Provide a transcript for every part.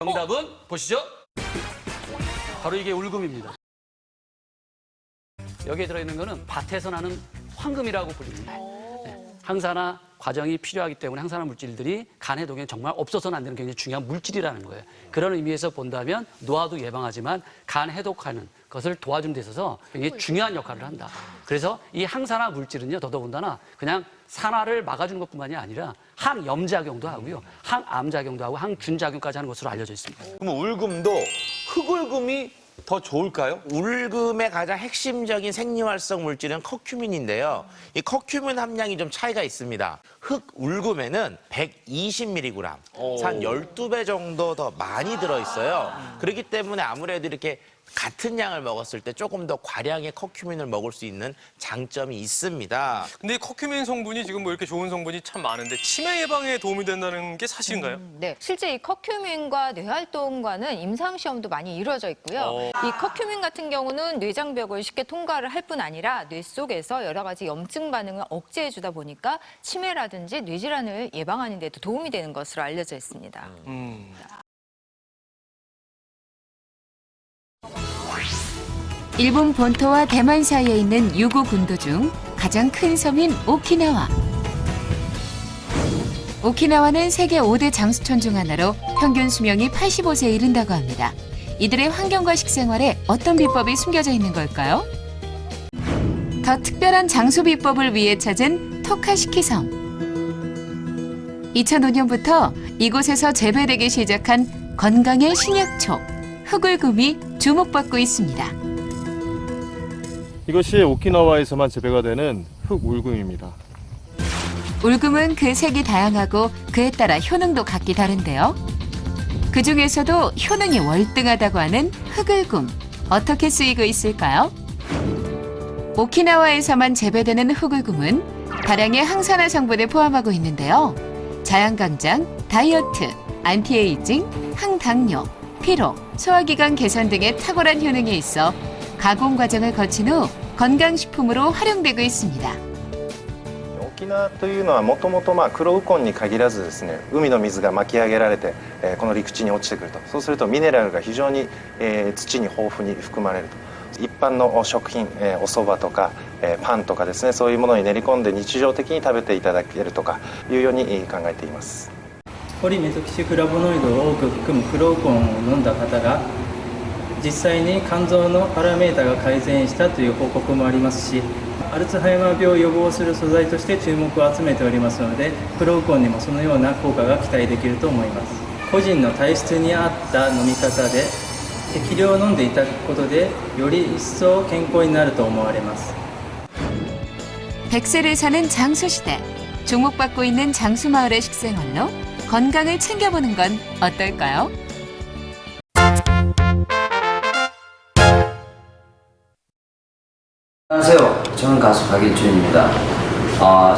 정답은 보시죠. 바로 이게 울금입니다. 여기에 들어있는 거는 밭에서 나는 황금이라고 불립니다. 항산화 과정이 필요하기 때문에 항산화 물질들이 간 해독에 정말 없어서는 안 되는 굉장히 중요한 물질이라는 거예요. 그런 의미에서 본다면 노화도 예방하지만 간 해독하는 것을 도와주는 데 있어서 굉장히 중요한 역할을 한다. 그래서 이 항산화 물질은요, 더더군다나 그냥 산화를 막아주는 것뿐만이 아니라 항염작용도 하고요, 항암작용도 하고 항균작용까지 하는 것으로 알려져 있습니다. 그럼 울금도 흑울금이 더 좋을까요? 울금의 가장 핵심적인 생리활성 물질은 커큐민인데요. 이 커큐민 함량이 좀 차이가 있습니다. 흑울금에는 120mg, 한 12배 정도 더 많이 들어있어요. 그렇기 때문에 아무래도 이렇게 같은 양을 먹었을 때 조금 더 과량의 커큐민을 먹을 수 있는 장점이 있습니다. 근데 이 커큐민 성분이 지금 뭐 이렇게 좋은 성분이 참 많은데 치매 예방에 도움이 된다는 게 사실인가요? 네, 실제 이 커큐민과 뇌활동과는 임상시험도 많이 이루어져 있고요. 이 커큐민 같은 경우는 뇌장벽을 쉽게 통과를 할 뿐 아니라 뇌 속에서 여러 가지 염증 반응을 억제해주다 보니까 치매라든지 뇌질환을 예방하는 데도 도움이 되는 것으로 알려져 있습니다. 일본 본토와 대만 사이에 있는 유구 군도 중 가장 큰 섬인 오키나와. 오키나와는 세계 5대 장수촌 중 하나로 평균 수명이 85세에 이른다고 합니다. 이들의 환경과 식생활에 어떤 비법이 숨겨져 있는 걸까요? 더 특별한 장수 비법을 위해 찾은 토카시키 섬. 2005년부터 이곳에서 재배되기 시작한 건강의 신약초, 흑울금이 주목받고 있습니다. 이것이 오키나와에서만 재배가 되는 흑울금입니다. 울금은 그 색이 다양하고 그에 따라 효능도 각기 다른데요. 그 중에서도 효능이 월등하다고 하는 흑울금, 어떻게 쓰이고 있을까요? 오키나와에서만 재배되는 흑울금은 다량의 항산화 성분을 포함하고 있는데요. 자양강장, 다이어트, 안티에이징, 항당뇨, 피로, 소화기관 개선 등의 탁월한 효능이 있어 가공 과정을 거친 후 건강식품으로 활용되고 있습니다. 沖縄というのはもともと黒ウコンに限らずですね、海の水が巻き上げられてこの陸地に落ちてくると。そうするとミネラルが非常に土に豊富に含まれると。一般の食品、お蕎麦とかパンとかですね、そういうものに練り込んで日常的に食べていただけるとかいうように考えています。ポリメトキシフラボノイドを多く含む黒ウコンを飲んだ方が実際に肝臓のパラメータが改善したという報告もありますし、アルツハイマー病を予防する素材として注目を集めておりますので、黒ウコンにもそのような効果が期待できると思います。個人の体質に合った飲み方で適量飲んでいただくことでより一層健康になると思われます。 100세를 사는 장수시대, 주목받고 있는 장수마을의 식생활로 건강을 챙겨보는 건 어떨까요? 안녕하세요. 저는 가수 박일준입니다.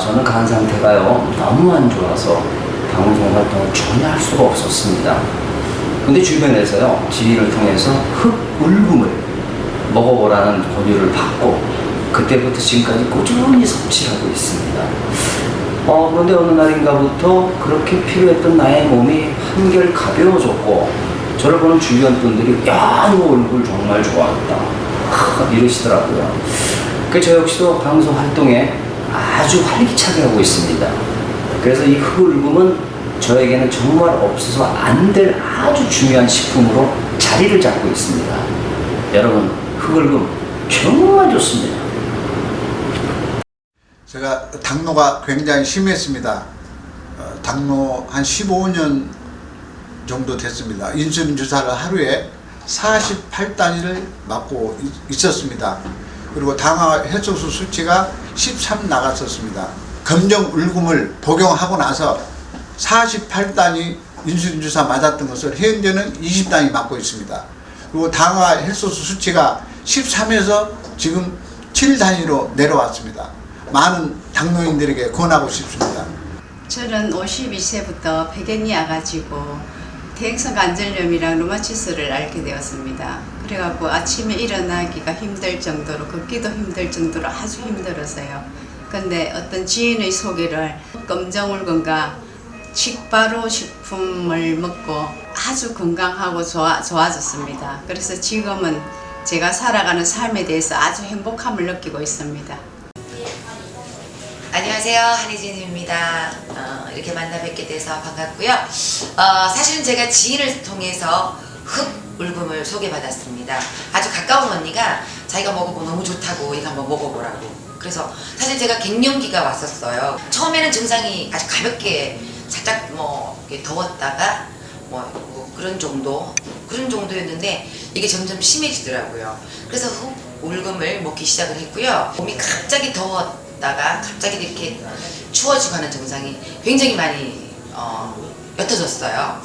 저는 간 상태가요 너무 안 좋아서 방송 활동을 전혀 할 수가 없었습니다. 근데 주변에서요 지인을 통해서 흑울금을 먹어보라는 권유를 받고 그때부터 지금까지 꾸준히 섭취를 하고 있습니다. 그런데 어느 날인가부터 그렇게 필요했던 나의 몸이 한결 가벼워졌고 저를 보는 주변 분들이 야, 너 얼굴 정말 좋아졌다 이러시더라고요. 저 역시도 방송 활동에 아주 활기차게 하고 있습니다. 그래서 이 흑울금은 저에게는 정말 없어서 안 될 아주 중요한 식품으로 자리를 잡고 있습니다. 여러분, 흑울금 정말 좋습니다. 제가 당뇨가 굉장히 심했습니다. 당뇨 한 15년 정도 됐습니다. 인슐린 주사를 하루에 48단위를 맞고 있었습니다. 그리고 당화 혈소수 수치가 13 나갔었습니다. 검정 울금을 복용하고 나서 48단위 인슐린 주사 맞았던 것을 현재는 20단위 맞고 있습니다. 그리고 당화 혈소수 수치가 13에서 지금 7단위로 내려왔습니다. 많은 당뇨인들에게 권하고 싶습니다. 저는 52세부터 폐경이 와가지고 대행성 관절염이랑 루마티스를 앓게 되었습니다. 그래갖고 아침에 일어나기가 힘들 정도로, 걷기도 힘들 정도로 아주 힘들어서요. 근데 어떤 지인의 소개를 검정울금과 식바로 식품을 먹고 아주 건강하고 좋아졌습니다. 그래서 지금은 제가 살아가는 삶에 대해서 아주 행복함을 느끼고 있습니다. 안녕하세요, 한혜진입니다. 이렇게 만나 뵙게 돼서 반갑고요. 사실은 제가 지인을 통해서 흑울금을 소개받았습니다. 아주 가까운 언니가 자기가 먹어보고 너무 좋다고 이거 한번 먹어보라고. 그래서 사실 제가 갱년기가 왔었어요. 처음에는 증상이 아주 가볍게 살짝 뭐 더웠다가 뭐 그런 정도였는데 이게 점점 심해지더라고요. 그래서 흑울금을 먹기 시작을 했고요. 몸이 갑자기 더웠다가 갑자기 이렇게 추워지고 하는 증상이 굉장히 많이 옅어졌어요.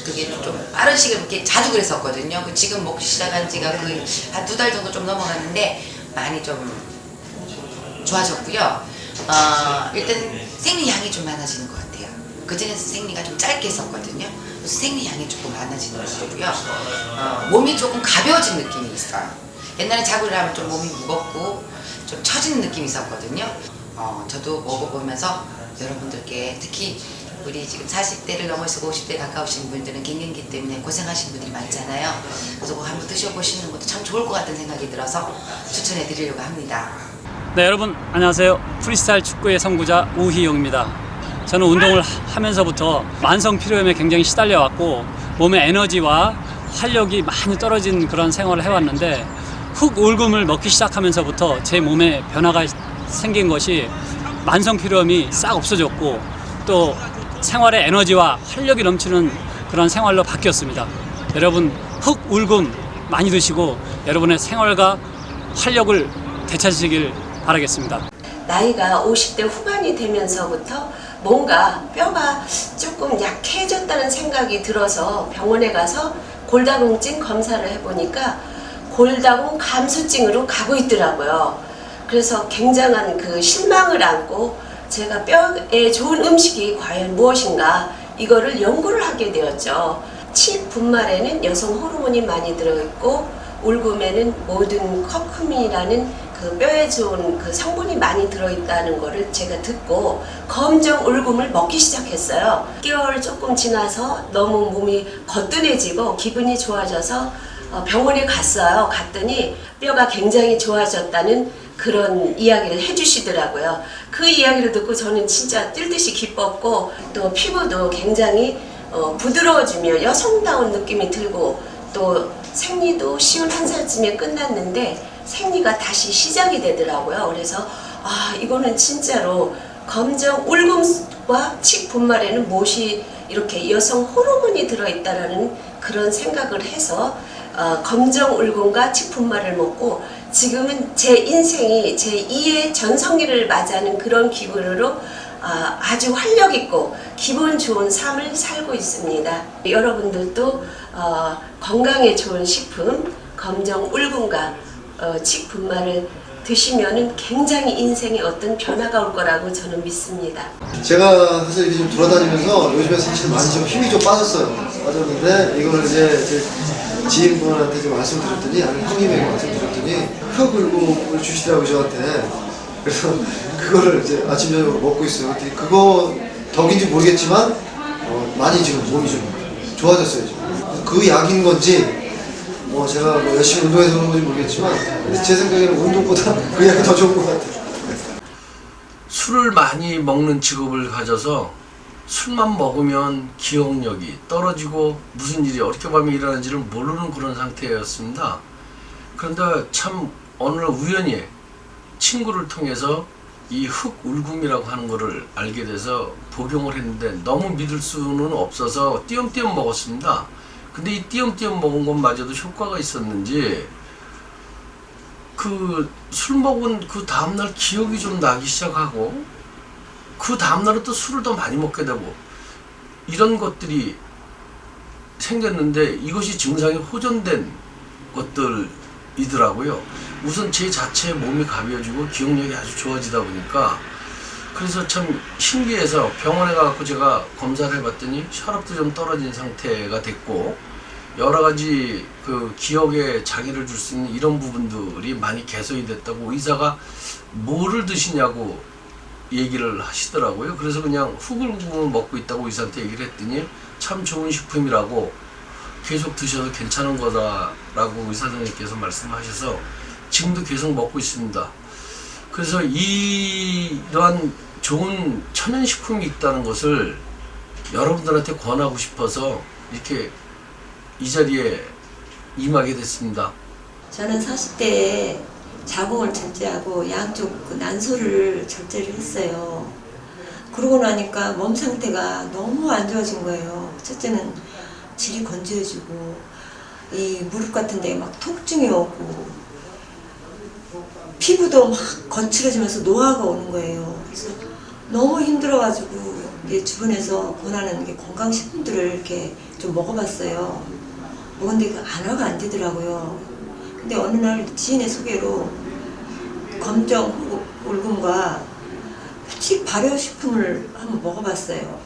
그게 좀 빠른 시기에 이렇게 자주 그랬었거든요. 지금 먹기 시작한 지가 한 2달 정도 좀 넘어갔는데 많이 좀 좋아졌고요. 일단 생리량이 좀 많아지는 것 같아요. 그전에 생리가 좀 짧게 했었거든요. 그래서 생리량이 조금 많아지는 것 같고요. 몸이 조금 가벼워진 느낌이 있어요. 옛날에 자고를 하면 좀 몸이 무겁고 좀 처지는 느낌이 있었거든요. 저도 먹어보면서 여러분들께 특히 우리 지금 40대를 넘으시고 50대 가까우신 분들은 갱년기 때문에 고생하시는 분들이 많잖아요. 그래서 그거 한번 드셔보시는 것도 참 좋을 것 같은 생각이 들어서 추천해 드리려고 합니다. 네, 여러분 안녕하세요. 프리스타일 축구의 선구자 우희용입니다. 저는 운동을 하면서부터 만성 피로염에 굉장히 시달려 왔고 몸의 에너지와 활력이 많이 떨어진 그런 생활을 해왔는데 흑울금을 먹기 시작하면서부터 제 몸에 변화가 생긴 것이 만성 피로염이 싹 없어졌고 또 생활의 에너지와 활력이 넘치는 그런 생활로 바뀌었습니다. 여러분 흑울금 많이 드시고 여러분의 생활과 활력을 되찾으시길 바라겠습니다. 나이가 50대 후반이 되면서부터 뭔가 뼈가 조금 약해졌다는 생각이 들어서 병원에 가서 골다공증 검사를 해보니까 골다공 감소증으로 가고 있더라고요. 그래서 굉장한 그 실망을 안고 제가 뼈에 좋은 음식이 과연 무엇인가 이거를 연구를 하게 되었죠. 칡 분말에는 여성 호르몬이 많이 들어있고 울금에는 모든 커큐민이라는 그 뼈에 좋은 그 성분이 많이 들어있다는 거를 제가 듣고 검정 울금을 먹기 시작했어요. 6개월 조금 지나서 너무 몸이 거뜬해지고 기분이 좋아져서 병원에 갔어요. 갔더니 뼈가 굉장히 좋아졌다는 그런 이야기를 해주시더라고요. 그 이야기를 듣고 저는 진짜 뛸 듯이 기뻤고 또 피부도 굉장히 부드러워지며 여성다운 느낌이 들고 또 생리도 쉬운 1살쯤에 끝났는데 생리가 다시 시작이 되더라고요. 그래서 이거는 진짜로 검정 울금과 칡 분말에는 무엇이 이렇게 여성 호르몬이 들어있다라는 그런 생각을 해서 검정 울금과 칡 분말을 먹고 지금은 제 인생이 제 2의 전성기를 맞이하는 그런 기분으로 아주 활력 있고 기분 좋은 삶을 살고 있습니다. 여러분들도 건강에 좋은 식품 검정 울금과 칡 분말을 드시면은 굉장히 인생에 어떤 변화가 올 거라고 저는 믿습니다. 제가 사실 이렇게 좀 돌아다니면서 요즘에 사실 많이 좀 힘이 좀 빠졌는데 이거를 이제 제 지인분한테 좀 말씀드렸더니 아니 형님에게 말씀드렸더니 흑울금을 주시더라고요 저한테. 그래서 그거를 이제 아침 저녁으로 먹고 있어요. 그거 덕인지 모르겠지만 많이 지금 몸이 좀 좋아졌어요 지금. 그 약인 건지 제가 열심히 운동해서 그런 건지 모르겠지만 제 생각에는 운동보다 그 약이 더 좋은 것 같아요. 술을 많이 먹는 직업을 가져서 술만 먹으면 기억력이 떨어지고 무슨 일이 어떻게 밤에 일어나는지를 모르는 그런 상태였습니다. 그런데 참 어느 날 우연히 친구를 통해서 이 흑울금이라고 하는 거를 알게 돼서 복용을 했는데 너무 믿을 수는 없어서 띄엄띄엄 먹었습니다. 근데 이 띄엄띄엄 먹은 것마저도 효과가 있었는지 그 술 먹은 그 다음날 기억이 좀 나기 시작하고 그 다음날은 또 술을 더 많이 먹게 되고 이런 것들이 생겼는데 이것이 증상이 호전된 것들이더라고요. 우선 제 자체의 몸이 가벼워지고 기억력이 아주 좋아지다 보니까 그래서 참 신기해서 병원에 가서 제가 검사를 해봤더니 혈압도 좀 떨어진 상태가 됐고 여러 가지 그 기억에 장애를 줄 수 있는 이런 부분들이 많이 개선이 됐다고 의사가 뭐를 드시냐고 얘기를 하시더라고요. 그래서 그냥 흑울금을 먹고 있다고 의사한테 얘기를 했더니 참 좋은 식품이라고 계속 드셔도 괜찮은 거다라고 의사 선생님께서 말씀하셔서 지금도 계속 먹고 있습니다. 그래서 이러한 좋은 천연식품이 있다는 것을 여러분들한테 권하고 싶어서 이렇게 이 자리에 임하게 됐습니다. 저는 40대에 자궁을 절제하고 양쪽 그 난소를 절제를 했어요. 그러고 나니까 몸 상태가 너무 안 좋아진 거예요. 첫째는 질이 건조해지고 이 무릎 같은 데 막 통증이 오고 피부도 막 거칠어지면서 노화가 오는 거예요. 그래서 너무 힘들어가지고 이게 주변에서 권하는 게 건강식품들을 이렇게 좀 먹어봤어요. 먹었는데 그 안화가 안 되더라고요. 근데 어느 날 지인의 소개로 검정 울금과 표식 발효식품을 한번 먹어봤어요.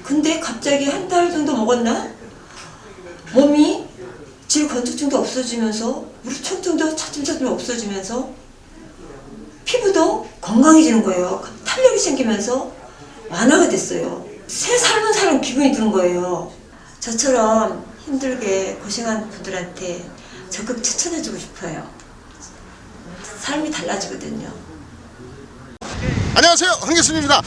근데 갑자기 한 달 정도 먹었나? 몸이 질 건조증도 없어지면서 무릎 통증도 차츰차츰 없어지면서 피부도 건강해지는 거예요. 탄력이 생기면서 완화가 됐어요. 새 삶은 사람 기분이 드는 거예요. 저처럼 힘들게 고생한 분들한테 적극 추천해주고 싶어요. 삶이 달라지거든요. 안녕하세요, 황교순입니다.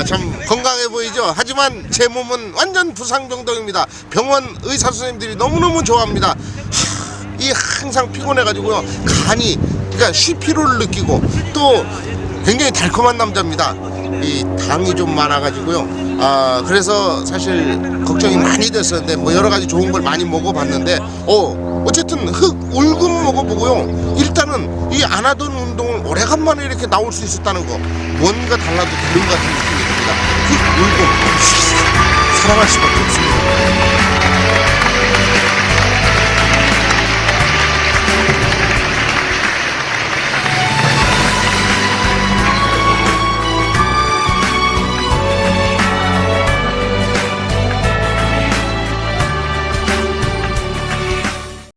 참 건강해 보이죠? 하지만 제 몸은 완전 부상병동입니다. 병원 의사 선생님들이 너무너무 좋아합니다. 이 항상 피곤해가지고요, 간이 그러니까 쉬피로를 느끼고 또 굉장히 달콤한 남자입니다. 이 당이 좀 많아가지고요. 그래서 사실 걱정이 많이 됐었는데 뭐 여러 가지 좋은 걸 많이 먹어봤는데 어쨌든 흑 울금 먹어보고요. 일단은 이 안 하던 운동을 오래간만에 이렇게 나올 수 있었다는 거, 뭔가 달라도 다른 것 같은 느낌이 듭니다. 흑 울금 사랑할 수밖에 없습니다.